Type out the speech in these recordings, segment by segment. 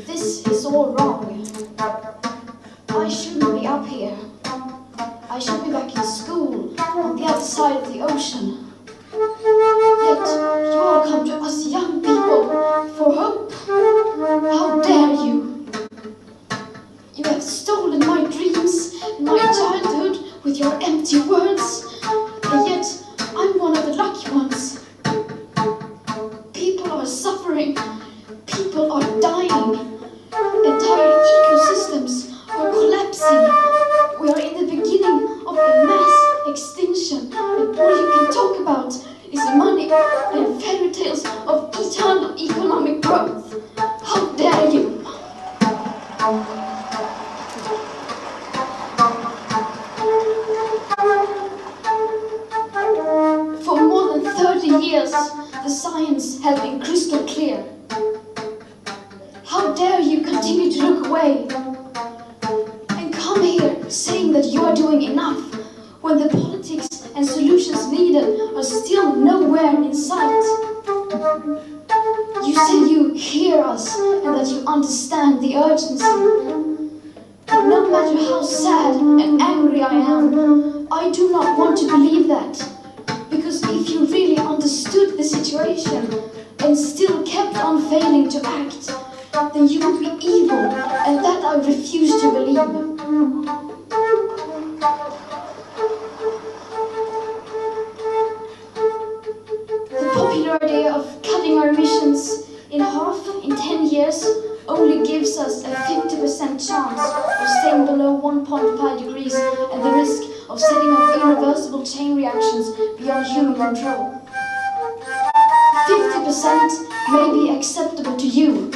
This is all wrong. I shouldn't be up here. I should be back in school on the other side of the ocean. Yet you all come to us young people for hope. How dare you? You have stolen my dreams, my childhood with your empty words, and yet I'm one of the lucky ones. People are suffering, people are dying, entire ecosystems are collapsing. We are in the beginning of a mass extinction, and all you can talk about is money and fairy tales of eternal economic growth. How dare you? For more than 30 years, the science has been crystal clear. How dare you continue to look away and come here saying that you are doing enough when the politics and solutions needed are still nowhere in sight. You say you hear us and that you understand the urgency. But no matter how sad and angry I am, I do not want to believe that. Because if you really understood the situation and still kept on failing to act, then you would be evil, and that I refuse to believe. The popular idea of cutting our emissions in half in 10 years only gives us a 50% chance of staying below 1.5 degrees and the risk of setting up irreversible chain reactions beyond human control. 50% may be acceptable to you,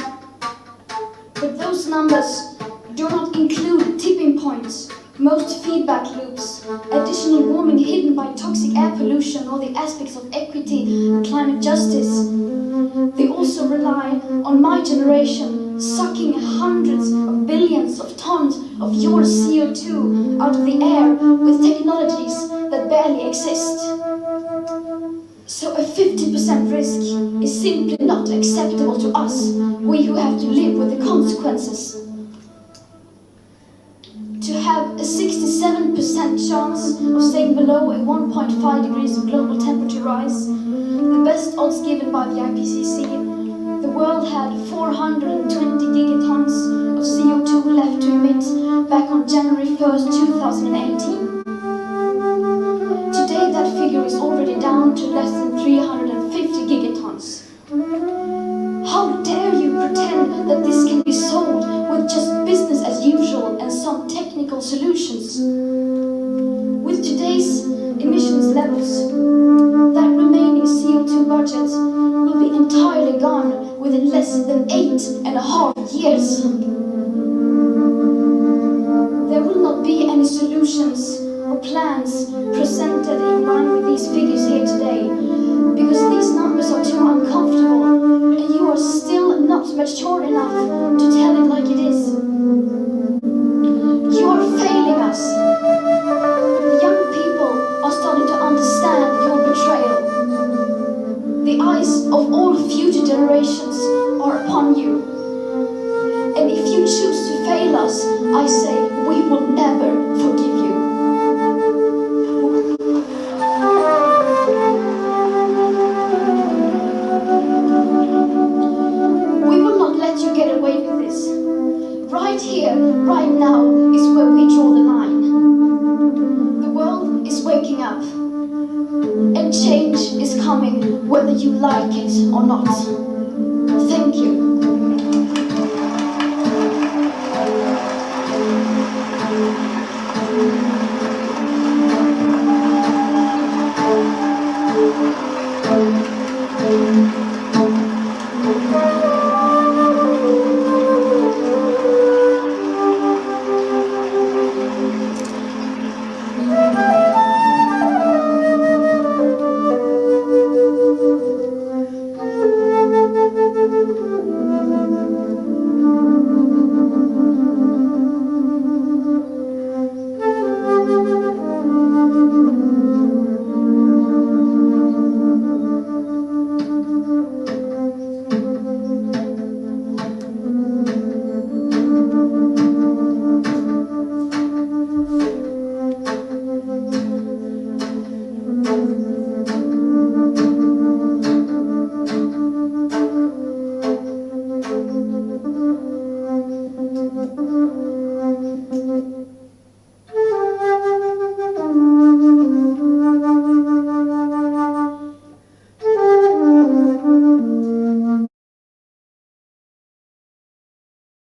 but those numbers do not include tipping points, most feedback loops, additional warming hidden by toxic air pollution, or the aspects of equity and climate justice. They also rely on my generation sucking hundreds of billions of tons of your CO2 out of the air with technologies that barely exist. So a 50% risk is simply not acceptable to us, we who have to live with the consequences. To have a 67% chance of staying below a 1.5 degrees of global temperature rise, the best odds given by the IPCC, the world had 420 gigatons of CO2 left to emit back on January 1st, 2018. Today that figure is already down to less than 350 gigatons. How dare you pretend that this can be solved with just business as usual and some technical solutions? With today's emissions levels, that remaining CO2 budget will be entirely gone within less than 8.5 years. There will not be any solutions or plans presented in line with these figures here today, because these numbers are too uncomfortable and you are still not mature enough to tell it like it is. You are failing us. The young people are starting to understand your betrayal. The eyes of all future generations are upon you. And if you choose to fail us, I say we will never forgive you. We will not let you get away with this. Right here, right now, is where we draw the line. The world is waking up, and change is coming whether you like it or not. Thank you.